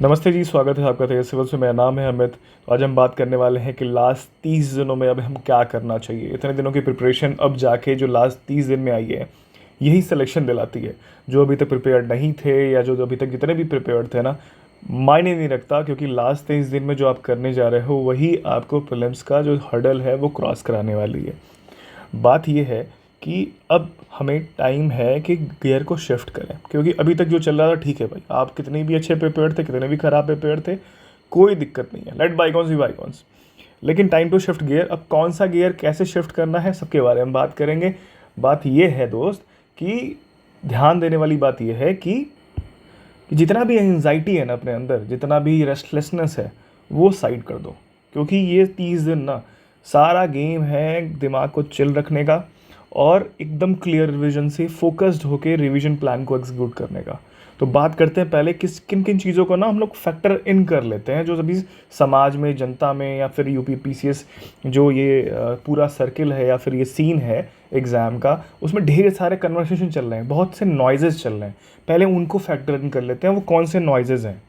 नमस्ते जी, स्वागत है आपका तेज सिविल से। मेरा नाम है अमित। तो आज हम बात करने वाले हैं कि लास्ट 30 दिनों में अब हम क्या करना चाहिए। इतने दिनों की प्रिपरेशन अब जाके जो लास्ट 30 दिन में आई है, यही सिलेक्शन दिलाती है। जो अभी तक प्रिपेयर्ड नहीं थे या जो अभी तक जितने भी प्रिपेयर्ड थे ना, मायने नहीं रखता, क्योंकि लास्ट 30 दिन में जो आप करने जा रहे हो वही आपको प्रीलिम्स का जो हर्डल है वो क्रॉस कराने वाली है। बात यह है कि अब हमें टाइम है कि गियर को शिफ्ट करें, क्योंकि अभी तक जो चल रहा था ठीक है भाई, आप कितने भी अच्छे प्रिपेयर्ड थे, कितने भी ख़राब प्रिपेयर्ड थे, कोई दिक्कत नहीं है, लेट बाईकॉन्स बी बाईकॉन्स। लेकिन टाइम टू शिफ्ट गियर। अब कौन सा गियर कैसे शिफ्ट करना है सबके बारे में बात करेंगे। बात यह है दोस्त कि ध्यान देने वाली बात यह है कि जितना भी एंजाइटी है ना अपने अंदर, जितना भी रेस्टलेसनेस है, वो साइड कर दो। क्योंकि ये 30 दिन ना सारा गेम है दिमाग को चिल रखने का और एकदम क्लियर रिवीजन से फोकस्ड होकर रिवीजन प्लान को एग्जीक्यूट करने का। तो बात करते हैं पहले किन किन चीज़ों को ना हम लोग फैक्टर इन कर लेते हैं, जो अभी समाज में, जनता में, या फिर यूपी पीसीएस जो ये पूरा सर्किल है या फिर ये सीन है एग्ज़ाम का, उसमें ढेर सारे कन्वर्सेशन चल रहे हैं, बहुत से नॉइजेस चल रहे हैं। पहले उनको फैक्टर इन कर लेते हैं, वो कौन से नॉइजेस हैं।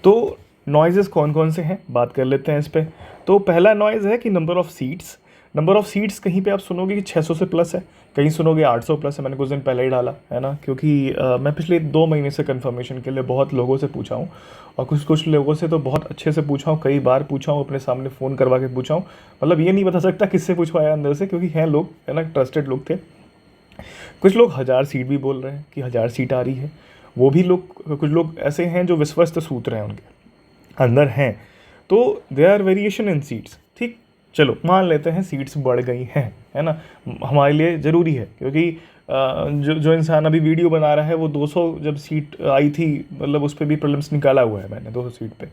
तो नॉइजेस कौन कौन से हैं बात कर लेते हैं इस पर। तो पहला नॉइज़ है कि number of seats. Number of seats कहीं पे आप सुनोगे कि 600 से प्लस है, कहीं सुनोगे 800 प्लस है। मैंने कुछ दिन पहले ही डाला है ना, क्योंकि मैं पिछले 2 महीने से कंफर्मेशन के लिए बहुत लोगों से पूछा हूँ, और कुछ लोगों से तो बहुत अच्छे से पूछा हूँ, कई बार पूछा हूँ, अपने सामने फ़ोन करवा के पूछा हूँ। मतलब ये नहीं बता सकता किससे पूछवाया अंदर से, क्योंकि हैं लोग, है ना, ट्रस्टेड लोग थे। कुछ लोग 1000 सीट भी बोल रहे हैं कि 1000 सीट आ रही है। वो भी लोग, कुछ लोग ऐसे हैं जो विश्वस्त सूत्र हैं उनके अंदर हैं। तो there are variation in seats. ठीक, चलो मान लेते हैं सीट्स बढ़ गई हैं, है ना, हमारे लिए ज़रूरी है, क्योंकि जो इंसान अभी वीडियो बना रहा है वो 200 जब सीट आई थी, मतलब उस पर भी प्रीलिम्स निकाला हुआ है मैंने 200 सीट पे।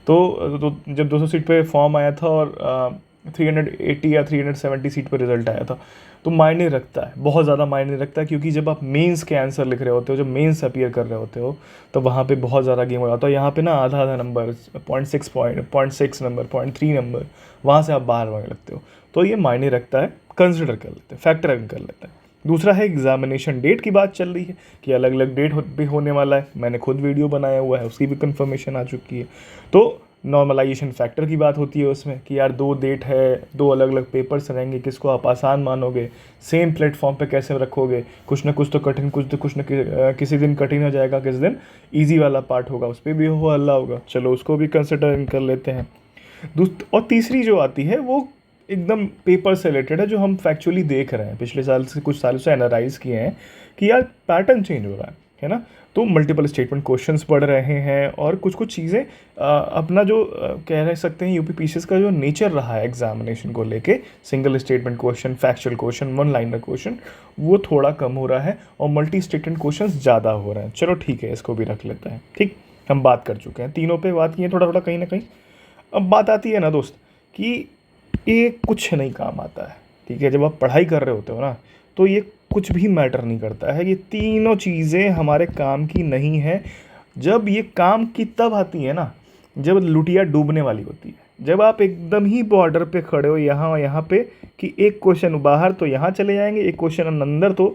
तो जब 200 सीट पे फॉर्म आया था और 380 या 370 सीट पे रिजल्ट आया था, तो मायने रखता है, बहुत ज़्यादा मायने रखता है। क्योंकि जब आप मेंस के आंसर लिख रहे होते हो, जब मेंस अपीयर कर रहे होते हो, तो वहाँ पे बहुत ज़्यादा गेम हो जाता है। यहाँ पे ना आधा आधा नंबर, 0.6 नंबर, 0.3 नंबर, वहाँ से आप बाहर होने लगते हो। तो ये मायने रखता है, कंसिडर कर लेते हैं, फैक्टर इन कर लेते हैं। दूसरा है एग्जामिनेशन डेट की बात चल रही है कि अलग अलग डेट भी होने वाला है। मैंने खुद वीडियो बनाया हुआ है, उसकी भी कंफर्मेशन आ चुकी है। तो नॉर्मलाइजेशन फैक्टर की बात होती है उसमें कि यार 2 डेट है, 2 अलग अलग पेपर्स रहेंगे, किसको आप आसान मानोगे, सेम प्लेटफॉर्म पे कैसे रखोगे। कुछ ना कुछ तो कठिन, कुछ न किसी दिन कठिन हो जाएगा, किसी दिन ईजी वाला पार्ट होगा, उस पर भी हो हल्ला होगा। चलो उसको भी कंसिडर कर लेते हैं। और तीसरी जो आती है वो एकदम पेपर से रिलेटेड है, जो हम फैक्चुअली देख रहे हैं, पिछले साल से, कुछ सालों से एनालाइज किए हैं कि यार पैटर्न चेंज हो रहा है ना। तो मल्टीपल स्टेटमेंट क्वेश्चंस पढ़ रहे हैं, और कुछ कुछ चीज़ें अपना जो कह रह सकते हैं यूपी पीसीएस का जो नेचर रहा है एग्जामिनेशन को लेके, single statement question, factual question, one liner question, वो थोड़ा कम हो रहा है और मल्टी स्टेटमेंट क्वेश्चन ज़्यादा हो रहे हैं। चलो ठीक है, इसको भी रख लेते हैं। ठीक, हम बात कर चुके हैं, तीनों पे बात की है थोड़ा थोड़ा कहीं ना कहीं। अब बात आती है ना दोस्त कि ये कुछ नहीं काम आता है। ठीक है, जब आप पढ़ाई कर रहे होते हो ना, तो ये कुछ भी मैटर नहीं करता है। ये तीनों चीज़ें हमारे काम की नहीं है। जब ये काम की तब आती है ना, जब लुटिया डूबने वाली होती है, जब आप एकदम ही बॉर्डर पे खड़े हो, यहाँ पे, कि एक क्वेश्चन बाहर तो यहाँ चले जाएंगे, एक क्वेश्चन अंदर तो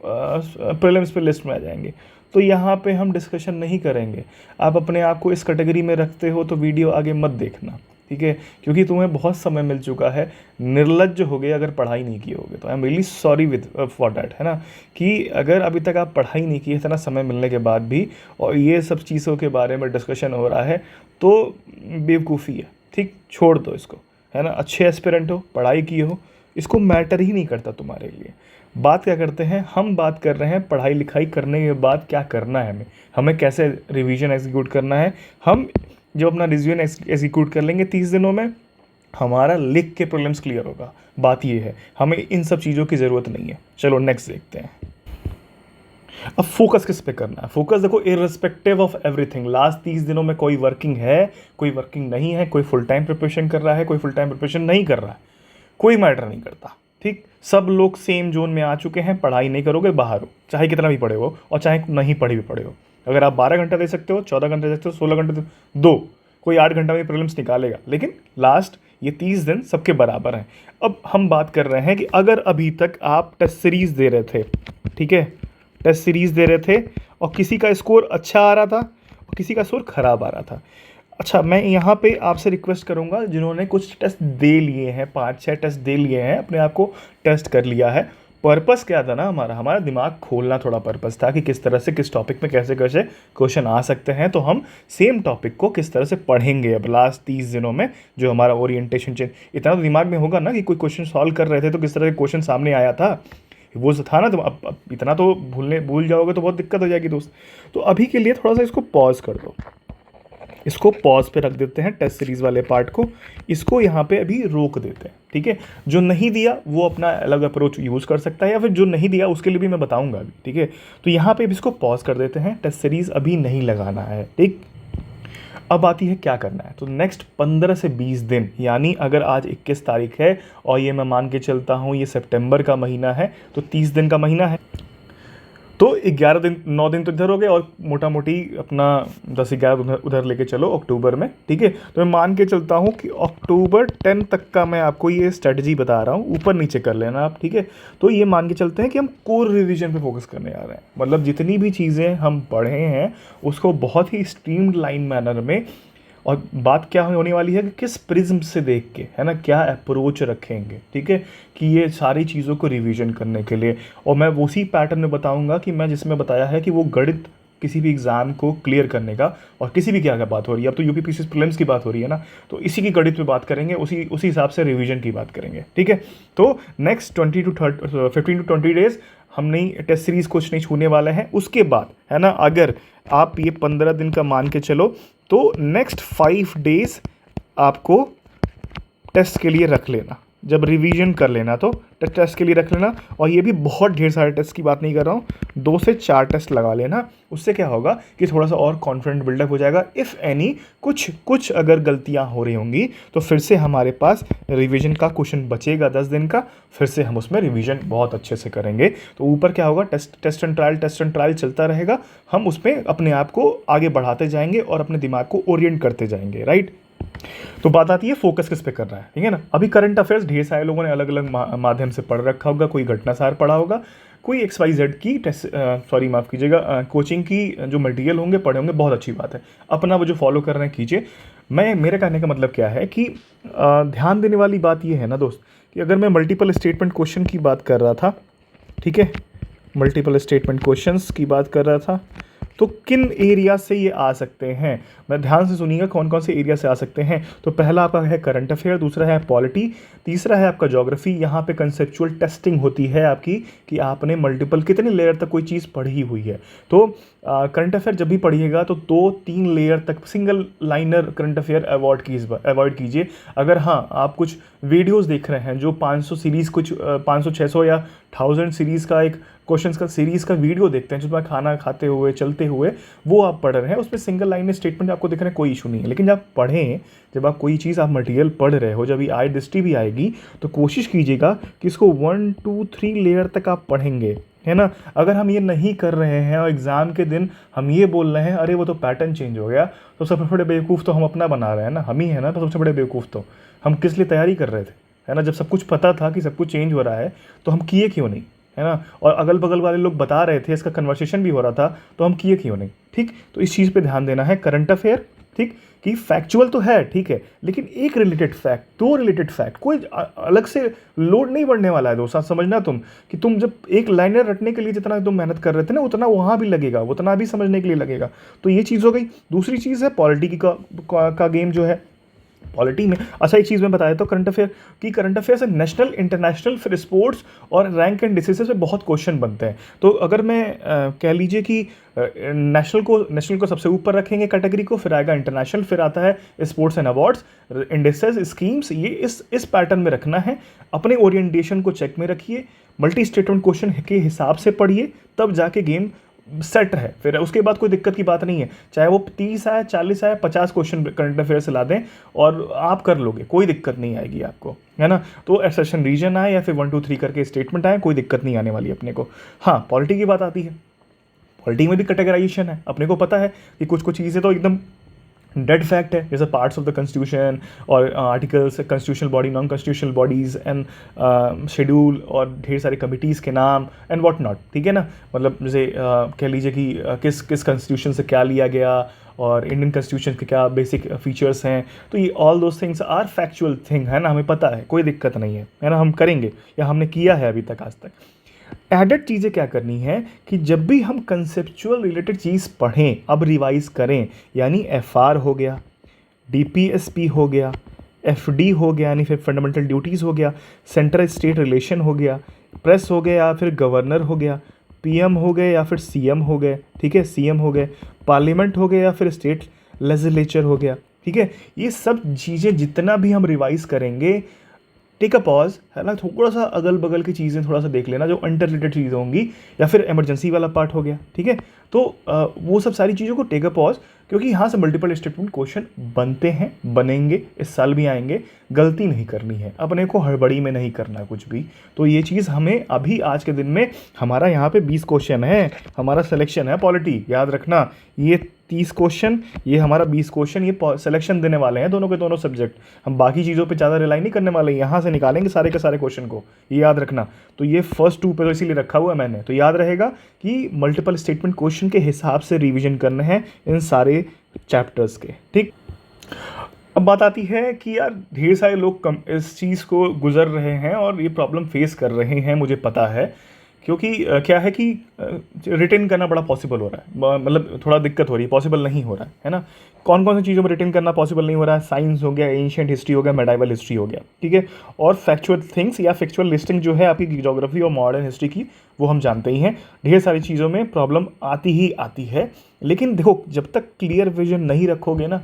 प्रीलिम्स पे लिस्ट में आ जाएंगे। तो यहाँ पे हम डिस्कशन नहीं करेंगे। आप अपने आप को इस कैटेगरी में रखते हो तो वीडियो आगे मत देखना, ठीक है, क्योंकि तुम्हें बहुत समय मिल चुका है। निर्लज्ज हो गए अगर पढ़ाई नहीं की होगे, तो I am really sorry with for that, है ना, कि अगर अभी तक आप पढ़ाई नहीं की है, इतना समय मिलने के बाद भी, और ये सब चीज़ों के बारे में डिस्कशन हो रहा है, तो बेवकूफ़ी है। ठीक, छोड़ दो इसको, है ना। अच्छे एस्पिरेंट हो, पढ़ाई की हो, इसको मैटर ही नहीं करता तुम्हारे लिए। बात क्या करते हैं हम, बात कर रहे हैं पढ़ाई लिखाई करने के बाद क्या करना है, हमें कैसे रिवीजन एग्जीक्यूट करना है। हम जब अपना रिवीजन एग्जीक्यूट कर लेंगे 30 दिनों में, हमारा लिख के प्रीलिम्स क्लियर होगा। बात ये है, हमें इन सब चीज़ों की ज़रूरत नहीं है। चलो नेक्स्ट देखते हैं। अब फोकस किस पे करना है। फोकस देखो, इररिस्पेक्टिव ऑफ एवरीथिंग, लास्ट 30 दिनों में कोई वर्किंग है, कोई वर्किंग नहीं है, कोई फुल टाइम प्रिपरेशन कर रहा है, कोई फुल टाइम प्रिपरेशन नहीं कर रहा है, कोई मैटर नहीं करता। ठीक, सब लोग सेम जोन में आ चुके हैं। पढ़ाई नहीं करोगे, बाहर हो, चाहे कितना भी पढ़े हो और चाहे नहीं पढ़े भी पढ़े हो। अगर आप 12 घंटा दे सकते हो, 14 घंटे दे सकते हो, 16 घंटे दो, कोई 8 घंटा में प्रीलिम्स निकालेगा। लेकिन लास्ट ये 30 दिन सबके बराबर हैं। अब हम बात कर रहे हैं कि अगर अभी तक आप टेस्ट सीरीज़ दे रहे थे, ठीक है, टेस्ट सीरीज़ दे रहे थे और किसी का स्कोर अच्छा आ रहा था और किसी का स्कोर ख़राब आ रहा था। अच्छा, मैं यहाँ पे आपसे रिक्वेस्ट करूँगा जिन्होंने कुछ टेस्ट दे लिए हैं, 5-6 टेस्ट दे लिए हैं, अपने आप को टेस्ट कर लिया है। पर्पस क्या था ना, हमारा दिमाग खोलना थोड़ा पर्पस था कि किस तरह से किस टॉपिक में कैसे कैसे क्वेश्चन आ सकते हैं, तो हम सेम टॉपिक को किस तरह से पढ़ेंगे अब लास्ट 30 दिनों में। जो हमारा ओरिएंटेशन चेंज, इतना तो दिमाग में होगा ना कि कोई क्वेश्चन सॉल्व कर रहे थे तो किस तरह से क्वेश्चन सामने आया था, वो था ना। तो अब इतना तो भूल जाओगे तो बहुत दिक्कत हो जाएगी दोस्त। तो अभी के लिए थोड़ा सा इसको पॉज कर दो, इसको पॉज पे रख देते हैं, टेस्ट सीरीज़ वाले पार्ट को इसको यहाँ पे अभी रोक देते हैं, ठीक है। जो नहीं दिया वो अपना अलग अप्रोच यूज़ कर सकता है, या फिर जो नहीं दिया उसके लिए भी मैं बताऊंगा अभी, ठीक है। तो यहाँ पे अब इसको पॉज कर देते हैं, टेस्ट सीरीज़ अभी नहीं लगाना है, ठीक। अब आती है क्या करना है। तो नेक्स्ट 15 से 20 दिन, यानी अगर आज 21 तारीख है और ये मैं मान के चलता हूँ ये सितंबर का महीना है, तो 30 दिन का महीना है, तो 11 दिन 9 दिन तो इधर हो गए और मोटा मोटी अपना 10-11 उधर लेके चलो अक्टूबर में, ठीक है। तो मैं मान के चलता हूँ कि अक्टूबर 10 तक का मैं आपको ये स्ट्रेटजी बता रहा हूँ, ऊपर नीचे कर लेना आप, ठीक है। तो ये मान के चलते हैं कि हम कोर रिवीजन पे फोकस करने आ रहे हैं, मतलब जितनी भी चीज़ें हम पढ़े हैं उसको बहुत ही स्ट्रीमलाइन मैनर में। और बात क्या होने वाली है कि किस प्रिज्म से देख के, है ना, क्या अप्रोच रखेंगे, ठीक है, कि ये सारी चीज़ों को रिवीजन करने के लिए। और मैं उसी पैटर्न में बताऊंगा कि मैं जिसमें बताया है कि वो गणित किसी भी एग्ज़ाम को क्लियर करने का, और किसी भी क्या बात हो रही है, अब तो यूपीपीसी प्रीलिम्स की बात हो रही है ना, तो इसी की गणित पे बात करेंगे, उसी हिसाब से रिवीजन की बात करेंगे, ठीक है। तो नेक्स्ट 15 to 20 डेज हम नहीं, टेस्ट सीरीज़ कुछ नहीं छूने वाले हैं। उसके बाद, है ना, अगर आप ये 15 दिन का मान के चलो तो नेक्स्ट 5 डेज आपको टेस्ट के लिए रख लेना, जब रिवीजन कर लेना तो टेस्ट के लिए रख लेना। और ये भी बहुत ढेर सारे टेस्ट की बात नहीं कर रहा हूँ, 2 से 4 टेस्ट लगा लेना। उससे क्या होगा कि थोड़ा सा और कॉन्फिडेंट बिल्डअप हो जाएगा। इफ़ एनी कुछ अगर गलतियाँ हो रही होंगी तो फिर से हमारे पास रिवीजन का क्वेश्चन बचेगा 10 दिन का, फिर से हम उसमें रिवीजन बहुत अच्छे से करेंगे। तो ऊपर क्या होगा, टेस्ट एंड ट्रायल चलता रहेगा, हम उसमें अपने आप को आगे बढ़ाते जाएंगे और अपने दिमाग को ओरिएंट करते जाएंगे, राइट। तो बात आती है फोकस किस पे करना है, ठीक है ना। अभी करंट अफेयर्स ढेर सारे लोगों ने अलग अलग माध्यम से पढ़ रखा होगा, कोई घटनासार पढ़ा होगा, कोई XYZ की माफ़ कीजिएगा, कोचिंग की जो मटेरियल होंगे पढ़े होंगे, बहुत अच्छी बात है, अपना वो जो फॉलो कर रहे हैं कीजिए। मेरे कहने का मतलब क्या है कि ध्यान देने वाली बात ये है ना दोस्त, कि अगर मैं मल्टीपल स्टेटमेंट क्वेश्चन की बात कर रहा था, ठीक है, मल्टीपल स्टेटमेंट क्वेश्चंस की बात कर रहा था, तो किन एरिया से ये आ सकते हैं, मैं ध्यान से सुनिएगा कौन कौन से एरिया से आ सकते हैं। तो पहला आपका है करंट अफेयर, दूसरा है पॉलिटी, तीसरा है आपका ज्योग्राफी। यहाँ पे कंसेप्चुअल टेस्टिंग होती है आपकी कि आपने मल्टीपल कितने लेयर तक कोई चीज़ पढ़ी हुई है। तो करंट अफेयर जब भी पढ़िएगा तो 2-3 लेयर तक single liner current affair avoid कीजिए। अगर हाँ आप कुछ वीडियोस देख रहे हैं जो 500 सीरीज़, कुछ 500-600 या 1000 सीरीज़ का एक क्वेश्चंस का सीरीज़ का वीडियो देखते हैं, जिसमें खाना खाते हुए चलते हुए वो आप पढ़ रहे हैं, उसमें सिंगल लाइन में स्टेटमेंट आपको दिख रहे हैं, कोई इशू नहीं है। लेकिन जब आप पढ़ें, जब आप कोई चीज़ आप मटेरियल पढ़ रहे हो, जब ये आई दृष्टि भी आएगी तो कोशिश कीजिएगा कि इसको 1, 2, 3 लेयर तक आप पढ़ेंगे, है ना। अगर हम ये नहीं कर रहे हैं और एग्ज़ाम के दिन हम ये बोल रहे हैं अरे वो तो पैटर्न चेंज हो गया, तो सबसे बड़े बेवकूफ़ तो हम अपना बना रहे हैं ना, हम ही है ना। तो सबसे बड़े बेवकूफ़ तो हम किस लिए तैयारी कर रहे थे, है ना। जब सब कुछ पता था कि सब कुछ चेंज हो रहा है तो हम किए क्यों नहीं, है ना। और अगल बगल वाले लोग बता रहे थे, इसका कन्वर्सेशन भी हो रहा था, तो हम किए क्यों नहीं, ठीक। तो इस चीज़ पे ध्यान देना है। करंट अफेयर, ठीक, कि फैक्चुअल तो है, ठीक है, लेकिन एक रिलेटेड फैक्ट, 2 रिलेटेड फैक्ट, कोई अलग से लोड नहीं बढ़ने वाला है दोस्तों। समझना तुम कि तुम जब एक लाइनर रटने के लिए जितना तुम मेहनत कर रहे थे ना, उतना वहाँ भी लगेगा, उतना भी समझने के लिए लगेगा। तो ये चीज़ हो गई। दूसरी चीज़ है पॉलिटी का गेम जो है पॉलिटी में। अच्छा, एक चीज़ मैं बताया तो करंट अफेयर की, करंट अफेयर से नेशनल, इंटरनेशनल, फिर स्पोर्ट्स और रैंक एंड डिसीजेस पे बहुत क्वेश्चन बनते हैं। तो अगर मैं कह लीजिए कि नेशनल को सबसे ऊपर रखेंगे कैटेगरी को, फिर आएगा इंटरनेशनल, फिर आता है sports and awards, indices, schemes, ये इस पैटर्न में रखना है। अपने ओरिएंटेशन को चेक में रखिए, मल्टी स्टेटमेंट क्वेश्चन के हिसाब से पढ़िए, तब जाके गेम सेट है। फिर उसके बाद कोई दिक्कत की बात नहीं है, चाहे वो 30 आए, 40 आए, 50 क्वेश्चन करंट अफेयर से ला दें और आप कर लोगे, कोई दिक्कत नहीं आएगी आपको, है ना। तो सेशन रीजन आए या फिर 1, 2, 3 करके स्टेटमेंट आए, कोई दिक्कत नहीं आने वाली अपने को। हाँ, पॉलिटी की बात आती है, पॉलिटी में भी कैटेगराइजेशन है। अपने को पता है कि कुछ चीज़ें तो एकदम डेड फैक्ट है, जैसे पार्ट्स ऑफ द कॉन्स्टिट्यूशन और articles, constitutional body, non constitutional bodies and schedule और ढेर सारे कमिटीज़ के नाम एंड व्हाट नॉट, ठीक है ना। मतलब जैसे कह लीजिए कि किस कॉन्स्टिट्यूशन से क्या लिया गया और इंडियन कॉन्स्टिट्यूशन के क्या बेसिक फीचर्स हैं। तो ये all those things are factual thing है ना, हमें पता है, कोई दिक्कत नहीं है ना, हम करेंगे या हमने किया है अभी तक आज तक। एडेड चीज़ें क्या करनी है कि जब भी हम कंसेप्चुअल रिलेटेड चीज़ पढ़ें, अब रिवाइज करें, यानी एफआर हो गया, डीपीएसपी हो गया, एफडी हो गया यानी फिर फंडामेंटल ड्यूटीज़ हो गया, सेंटर स्टेट रिलेशन हो गया, प्रेस हो गया या फिर गवर्नर हो गया, पीएम हो गए या फिर सीएम हो गए, ठीक है, सीएम हो गए, पार्लियामेंट हो गया या फिर स्टेट लेजिस्लेचर हो गया, ठीक है। ये सब चीज़ें जितना भी हम रिवाइज करेंगे, टेक अ पॉज है ना, थोड़ा सा अगल बगल की चीज़ें थोड़ा सा देख लेना जो अंडर रिलेटेड चीज़ें होंगी, या फिर इमरजेंसी वाला पार्ट हो गया, ठीक है। तो वो सब सारी चीज़ों को टेक अ पॉज, क्योंकि यहाँ से मल्टीपल स्टेटमेंट क्वेश्चन बनते हैं, बनेंगे, इस साल भी आएंगे। गलती नहीं करनी है, अपने को हड़बड़ी में नहीं करना कुछ भी। तो ये चीज़ हमें अभी आज के दिन में, हमारा यहाँ पे 20 क्वेश्चन है, हमारा सिलेक्शन है पॉलिटी, याद रखना। ये 30 क्वेश्चन, ये हमारा 20 क्वेश्चन, ये सिलेक्शन देने वाले हैं दोनों के दोनों सब्जेक्ट। हम बाकी चीज़ों पे ज़्यादा रिलाई नहीं करने वाले, यहाँ से निकालेंगे सारे के सारे क्वेश्चन को, ये याद रखना। तो ये फर्स्ट 2 पे तो इसीलिए रखा हुआ है मैंने, तो याद रहेगा कि मल्टीपल स्टेटमेंट क्वेश्चन के हिसाब से रिविजन करने हैं इन सारे चैप्टर्स के, ठीक। अब बात आती है कि यार ढेर सारे लोग इस चीज़ को गुजर रहे हैं और ये प्रॉब्लम फेस कर रहे हैं, मुझे पता है, क्योंकि क्या है कि रिटेन करना बड़ा पॉसिबल हो रहा है, मतलब थोड़ा दिक्कत हो रही है, पॉसिबल नहीं हो रहा है ना। कौन कौन सी चीज़ों में रिटेन करना पॉसिबल नहीं हो रहा है? साइंस हो गया, एंशिएंट हिस्ट्री हो गया, मेडाइवल हिस्ट्री हो गया, ठीक है। और फैक्चुअल थिंग्स या फैक्चुअल लिस्टिंग जो है आपकी ज्योग्राफी और मॉडर्न हिस्ट्री की, वो हम जानते ही हैं। ढेर सारी चीज़ों में प्रॉब्लम आती ही आती है, लेकिन देखो जब तक क्लियर विजन नहीं रखोगे ना,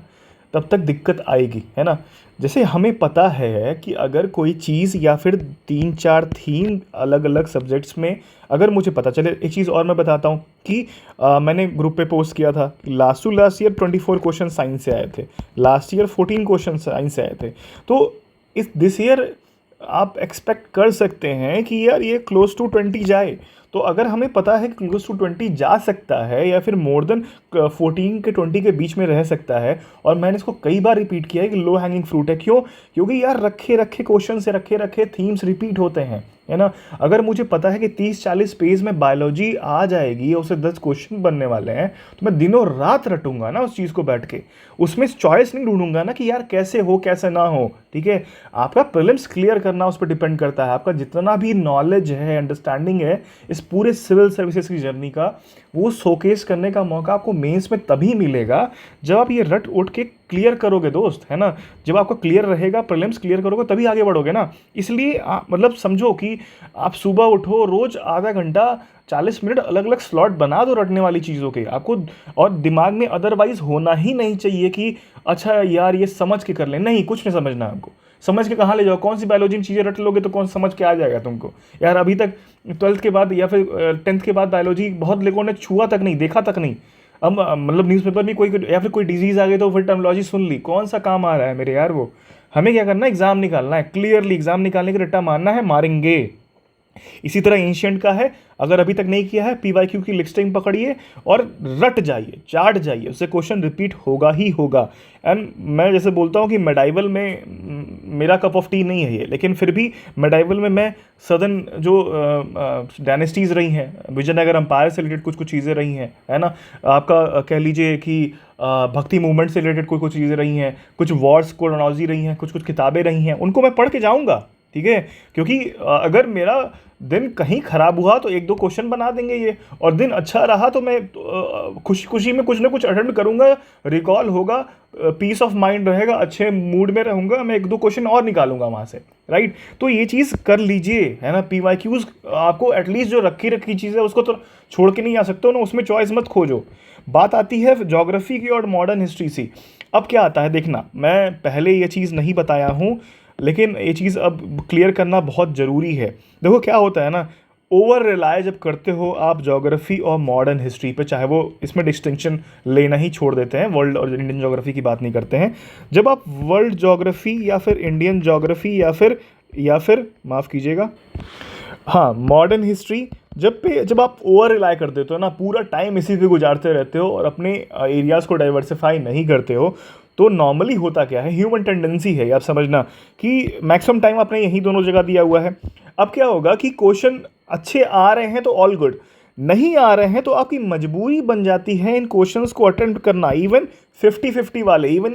तब तक दिक्कत आएगी, है ना। जैसे हमें पता है कि अगर कोई चीज़ या फिर 3-4 थीम अलग अलग सब्जेक्ट्स में, अगर मुझे पता चले, एक चीज़ और मैं बताता हूँ कि मैंने ग्रुप पे पोस्ट किया था कि लास्ट ईयर 24 क्वेश्चन साइंस से आए थे, लास्ट ईयर 14 क्वेश्चन साइंस से आए थे। तो दिस ईयर आप एक्सपेक्ट कर सकते हैं कि यार ये क्लोज टू 20 जाए। तो अगर हमें पता है कि क्लोज टू 20 जा सकता है या फिर मोर देन 14 के 20 के बीच में रह सकता है, और मैंने इसको कई बार रिपीट किया है कि लो हैंगिंग फ्रूट है। क्यों? क्योंकि यार रखे रखे क्वेश्चन से रखे रखे थीम्स रिपीट होते हैं, है ना। अगर मुझे पता है कि 30-40 पेज में बायोलॉजी आ जाएगी और उससे 10 क्वेश्चन बनने वाले हैं, तो मैं दिनों रात रटूंगा ना उस चीज़ को बैठ के, उसमें चॉइस नहीं ढूंढूंगा ना कि यार कैसे हो कैसे ना हो, ठीक है। आपका प्रीलिम्स क्लियर करना उस पर डिपेंड करता है, आपका जितना भी नॉलेज है, अंडरस्टैंडिंग है इस पूरे सिविल सर्विसेज की जर्नी का, वो शोकेस करने का मौका आपको मेंस में तभी मिलेगा जब आप ये रट उठ के क्लियर करोगे दोस्त, है ना। जब आपका क्लियर रहेगा, प्रीलिम्स क्लियर करोगे तभी आगे बढ़ोगे ना। इसलिए मतलब समझो कि आप सुबह उठो, रोज आधा घंटा 40 मिनट अलग अलग स्लॉट बना दो रटने वाली चीज़ों के आपको, और दिमाग में अदरवाइज होना ही नहीं चाहिए कि अच्छा यार ये समझ के कर लें। नहीं, कुछ नहीं समझना हमको, समझ के कहाँ ले जाओ, कौन सी बायोलॉजी में चीज़ें रट लोगे तो कौन समझ के आ जाएगा तुमको। यार अभी तक 12th के बाद या फिर 10th के बाद बायोलॉजी बहुत लोगों ने छुआ तक नहीं, देखा तक नहीं। अब मतलब न्यूज़पेपर में कोई या फिर कोई डिजीज़ आ गई तो फिर टर्मिनोलॉजी सुन ली, कौन सा काम आ रहा है मेरे यार। वो हमें क्या करना है, एग्ज़ाम निकालना है, क्लियरली एग्ज़ाम निकालने के रट्टा मारना है, मारेंगे। इसी तरह एंशिएंट का है, अगर अभी तक नहीं किया है पीवाईक्यू की लिस्टिंग पकड़िए और रट जाइए, चाट जाइए, उससे क्वेश्चन रिपीट होगा ही होगा। एंड मैं जैसे बोलता हूँ कि मेडाइवल में मेरा कप ऑफ टी नहीं है ये, लेकिन फिर भी मेडाइवल में मैं सदर्न जो डायनेस्टीज़ रही हैं, विजयनगर अंपायर से रिलेटेड कुछ कुछ चीज़ें रही हैं, है ना। आपका कह लीजिए कि भक्ति मूवमेंट से रिलेटेड कुछ कुछ चीज़ें रही हैं, कुछ वॉर्स क्रोनोलॉजी रही हैं, कुछ कुछ किताबें रही हैं, उनको मैं पढ़ के जाऊँगा, ठीक है। क्योंकि अगर मेरा दिन कहीं ख़राब हुआ तो 1-2 क्वेश्चन बना देंगे ये, और दिन अच्छा रहा तो मैं खुशी खुशी में कुछ ना कुछ अटेम्प्ट करूँगा, रिकॉल होगा, पीस ऑफ माइंड रहेगा, अच्छे मूड में रहूँगा, मैं 1-2 क्वेश्चन और निकालूंगा वहाँ से, राइट। तो ये चीज़ कर लीजिए, है ना। पीवाईक्यूज़ आपको एटलीस्ट जो रखी रखी चीज़ है उसको तो छोड़ के नहीं आ सकते हो ना, उसमें चॉइस मत खोजो। बात आती है ज्योग्राफी की और मॉडर्न हिस्ट्री से। अब क्या आता है देखना, मैं पहले ये चीज़ नहीं बताया हूँ, लेकिन ये चीज़ अब क्लियर करना बहुत ज़रूरी है। देखो क्या होता है ना, ओवर रिलाय जब करते हो आप ज्योग्राफी और मॉडर्न हिस्ट्री पे, चाहे वो इसमें डिस्टिंक्शन लेना ही छोड़ देते हैं, वर्ल्ड और इंडियन ज्योग्राफी की बात नहीं करते हैं। जब आप वर्ल्ड ज्योग्राफी या फिर इंडियन ज्योग्राफी या फिर माफ़ कीजिएगा, हाँ, मॉडर्न हिस्ट्री जब आप ओवर रिलाय कर देते हो ना, पूरा टाइम इसी पे गुजारते रहते हो और अपने एरियाज़ को डाइवर्सिफाई नहीं करते हो, तो नॉर्मली होता क्या है, ह्यूमन टेंडेंसी है आप समझना कि मैक्सिमम टाइम आपने यही दोनों जगह दिया हुआ है। अब क्या होगा कि क्वेश्चन अच्छे आ रहे हैं तो ऑल गुड, नहीं आ रहे हैं तो आपकी मजबूरी बन जाती है इन क्वेश्चंस को अटेम्प्ट करना, इवन 50-50 वाले, इवन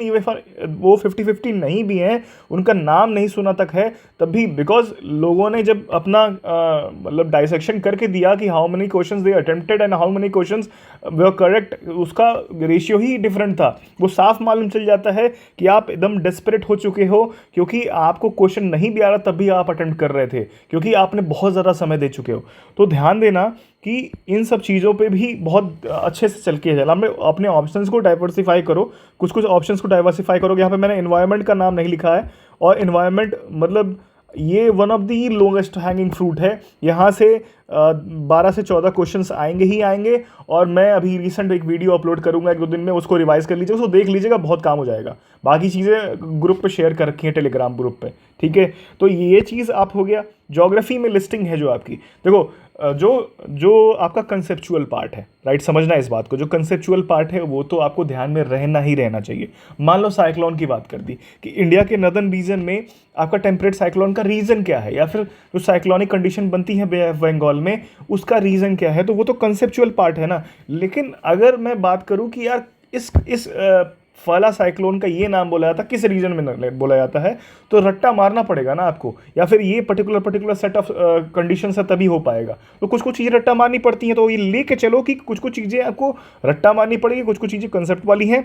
वो 50-50 नहीं भी हैं, उनका नाम नहीं सुना तक है, तब भी बिकॉज लोगों ने जब अपना मतलब डाइसेक्शन करके दिया कि how many questions they attempted and how many questions way correct, उसका रेशियो ही डिफरेंट था। वो साफ मालूम चल जाता है कि आप एकदम डेस्परेट हो चुके हो, क्योंकि आपको क्वेश्चन नहीं भी आ रहा तब भी आप अटेम्प्ट कर रहे थे, क्योंकि आपने बहुत ज़्यादा समय दे चुके हो। तो ध्यान देना कि इन सब चीज़ों पे भी बहुत अच्छे से चल के चला। अपने ऑप्शंस को डाइवर्सिफाई करो, कुछ कुछ ऑप्शंस को डाइवर्सिफाई करोगे। यहाँ पे मैंने इन्वायरमेंट का नाम नहीं लिखा है, और इन्वायरमेंट मतलब ये one of the longest hanging fruit है। यहाँ से 12 से 14 क्वेश्चंस आएंगे ही आएंगे, और मैं अभी रिसेंट एक वीडियो अपलोड करूँगा 1-2 दिन में, उसको रिवाइज कर लीजिए, उसको देख लीजिएगा, बहुत काम हो जाएगा। बाकी चीज़ें ग्रुप पे शेयर कर रखी हैं, टेलीग्राम ग्रुप पे, ठीक है। तो ये चीज़ आप हो गया। ज्योग्राफी में लिस्टिंग है जो आपकी, देखो जो आपका कंसेप्चुअल पार्ट है, राइट, समझना इस बात को, जो कंसेप्चुअल पार्ट है वो तो आपको ध्यान में रहना ही रहना चाहिए। मान लो साइक्लोन की बात कर दी कि इंडिया के नदर्न रीजन में आपका टेम्परेट साइक्लोन का रीज़न क्या है, या फिर जो साइक्लोनिक कंडीशन बनती है बे ऑफ बंगाल में उसका रीज़न क्या है, तो वो तो कंसेप्चुअल पार्ट है ना। लेकिन अगर मैं बात करूँ कि यार इस फला साइक्लोन का ये नाम बोला जाता है, किस रीजन में बोला जाता है, तो रट्टा मारना पड़ेगा ना आपको, या फिर ये पर्टिकुलर सेट ऑफ कंडीशन है तभी हो पाएगा। तो कुछ कुछ चीज़ें रट्टा मारनी पड़ती हैं, तो ये लेके चलो कि कुछ कुछ चीज़ें आपको रट्टा मारनी पड़ेगी, कुछ कुछ चीज़ें कंसेप्ट वाली हैं।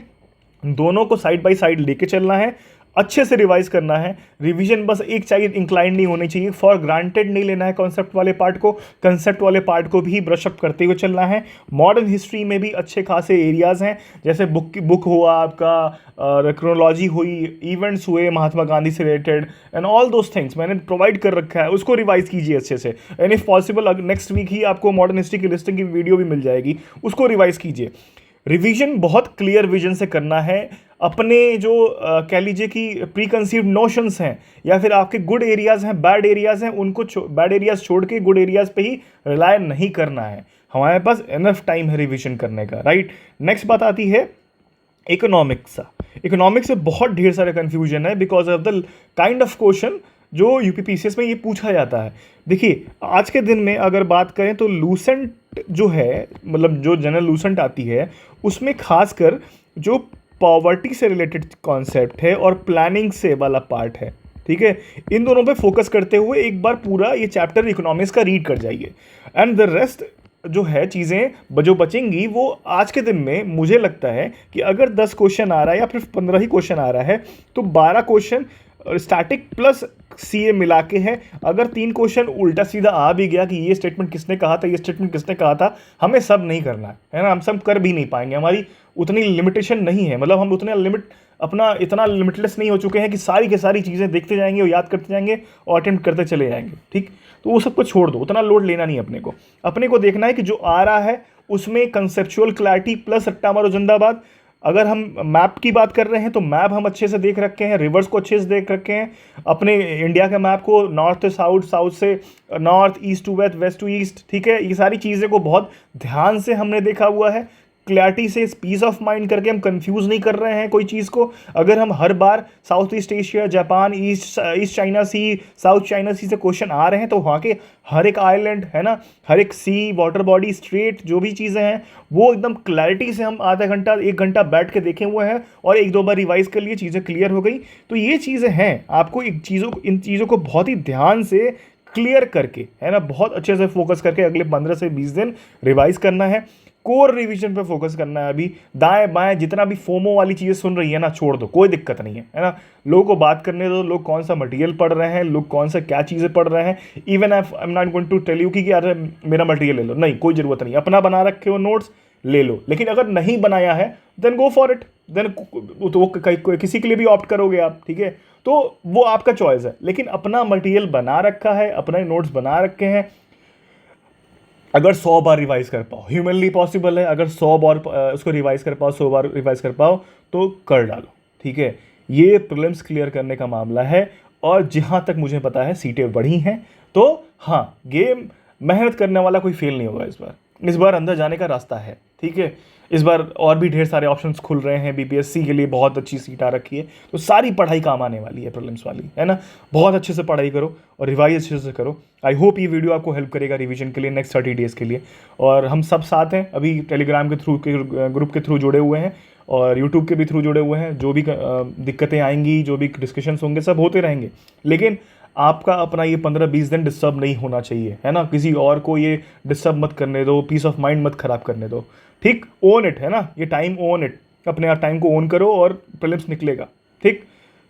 दोनों को साइड बाय साइड लेके चलना है, अच्छे से रिवाइज करना है। रिवीजन बस एक चाहिए, इंक्लाइंड नहीं होनी चाहिए, फॉर ग्रांटेड नहीं लेना है कॉन्सेप्ट वाले पार्ट को, कंसेप्ट वाले पार्ट को भी ब्रशअप करते हुए चलना है। मॉडर्न हिस्ट्री में भी अच्छे खासे एरियाज हैं, जैसे बुक हुआ आपका, क्रोनोलॉजी हुई, इवेंट्स हुए महात्मा गांधी से related, and all those things मैंने प्रोवाइड कर रखा है, उसको रिवाइज कीजिए अच्छे से। And if possible next week ही आपको मॉडर्न हिस्ट्री की लिस्टिंग की वीडियो भी मिल जाएगी, उसको रिवाइज कीजिए। रिवीजन बहुत क्लियर विजन से करना है। अपने जो कह लीजिए कि प्री कंसीव्ड नोशंस हैं, या फिर आपके गुड एरियाज़ हैं, बैड एरियाज़ हैं, उनको बैड एरियाज़ छोड़ के गुड एरियाज़ पे ही रिलाय नहीं करना है। हमारे पास इनफ टाइम है रिवीजन करने का, राइट। नेक्स्ट बात आती है इकोनॉमिक्स। इकोनॉमिक्स में बहुत ढेर सारे कन्फ्यूजन है because of the kind of question जो यूपीपीसीएस में ये पूछा जाता है। देखिए आज के दिन में अगर बात करें तो लूसेंट जो है, मतलब जो जनरल लूसेंट आती है, उसमें खासकर जो पॉवर्टी से रिलेटेड कॉन्सेप्ट है और प्लानिंग से वाला पार्ट है, ठीक है, इन दोनों पे फोकस करते हुए एक बार पूरा ये चैप्टर इकोनॉमिक्स का रीड कर जाइए। एंड द रेस्ट जो है चीज़ें जो बचेंगी वो आज के दिन में मुझे लगता है कि अगर 10 क्वेश्चन आ रहा है या फिर 15 ही क्वेश्चन आ रहा है तो 12 क्वेश्चन स्टैटिक प्लस सीए मिला के है। अगर 3 क्वेश्चन उल्टा सीधा आ भी गया कि ये स्टेटमेंट किसने कहा था, ये स्टेटमेंट किसने कहा था, हमें सब नहीं करना है ना, हम सब कर भी नहीं पाएंगे, हमारी उतनी लिमिटेशन नहीं है, मतलब हम उतने अपना इतना लिमिटलेस नहीं हो चुके हैं कि सारी की सारी चीज़ें देखते जाएंगे और याद करते जाएंगे और अटेम्प्ट करते चले जाएंगे, ठीक। तो वो सब कुछ छोड़ दो, उतना लोड लेना नहीं अपने को देखना है कि जो आ रहा है उसमें कंसेप्चुअल क्लैरिटी प्लस रट्टा मारो जिंदाबाद। अगर हम मैप की बात कर रहे हैं तो मैप हम अच्छे से देख रखे हैं, रिवर्स को अच्छे से देख रखे हैं, अपने इंडिया के मैप को नॉर्थ से साउथ, साउथ से north, east to west, west to east, ठीक है, ये सारी चीज़ें को बहुत ध्यान से हमने देखा हुआ है। क्लैरिटी से पीस ऑफ माइंड करके हम कंफ्यूज नहीं कर रहे हैं कोई चीज़ को। अगर हम हर बार south east Asia, Japan, east China sea, south China sea से क्वेश्चन आ रहे हैं तो वहाँ के हर एक आइलैंड है ना, हर एक सी, वाटर बॉडी, स्ट्रेट, जो भी चीज़ें हैं वो एकदम क्लैरिटी से हम आधा घंटा 1 घंटा बैठ के देखे हुए हैं और 1-2 बार रिवाइज कर लिए, चीज़ें क्लियर हो गई। तो ये चीज़ें हैं, आपको इन चीज़ों को बहुत ही ध्यान से क्लियर करके, है ना, बहुत अच्छे से फोकस करके अगले 15 से 20 दिन रिवाइज करना है। कोर रिवीजन पे फोकस करना है। अभी दाएं बाएं जितना भी फोमो वाली चीज़ें सुन रही है ना, छोड़ दो, कोई दिक्कत नहीं है ना। लोगों को बात करने दो, लोग कौन सा मटेरियल पढ़ रहे हैं, लोग कौन सा क्या चीज़ें पढ़ रहे हैं। Even I am not going to tell you कि यार मेरा मटेरियल ले लो, नहीं, कोई ज़रूरत नहीं। अपना बना रखे हो नोट्स, ले लो, लेकिन अगर नहीं बनाया है then go for it, then तो वो किसी के लिए भी ऑप्ट करोगे आप, ठीक है, तो वो आपका चॉइस है। लेकिन अपना मटेरियल बना रखा है, अपने नोट्स बना रखे हैं, अगर 100 बार रिवाइज कर पाओ, ह्यूमनली पॉसिबल है, अगर 100 बार उसको रिवाइज कर पाओ, 100 बार रिवाइज कर पाओ तो कर डालो, ठीक है। ये प्रीलिम्स क्लियर करने का मामला है। और जहाँ तक मुझे पता है सीटें बढ़ी हैं, तो हाँ, गेम मेहनत करने वाला कोई फेल नहीं होगा इस बार अंदर जाने का रास्ता है, ठीक है। इस बार और भी ढेर सारे ऑप्शंस खुल रहे हैं, बीपीएससी के लिए बहुत अच्छी सीट आ रखी है, तो सारी पढ़ाई काम आने वाली है प्रीलिम्स वाली, है ना। बहुत अच्छे से पढ़ाई करो और रिवाइज अच्छे से करो। आई होप ये वीडियो आपको हेल्प करेगा रिवीजन के लिए नेक्स्ट 30 डेज़ के लिए। और हम सब साथ हैं, अभी टेलीग्राम के थ्रू, के ग्रुप के थ्रू जुड़े हुए हैं और यूट्यूब के भी थ्रू जुड़े हुए हैं। जो भी दिक्कतें आएंगी, जो भी डिस्कशंस होंगे, सब होते रहेंगे, लेकिन आपका अपना ये 15-20 दिन डिस्टर्ब नहीं होना चाहिए, है ना। किसी और को ये डिस्टर्ब मत करने दो, पीस ऑफ माइंड मत खराब करने दो। ठीक, ओन इट, है ना, ये टाइम ओन इट, अपने आप टाइम को ओन करो और प्रीलिम्स निकलेगा। ठीक,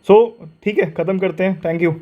सो ठीक है, ख़त्म करते हैं। Thank you.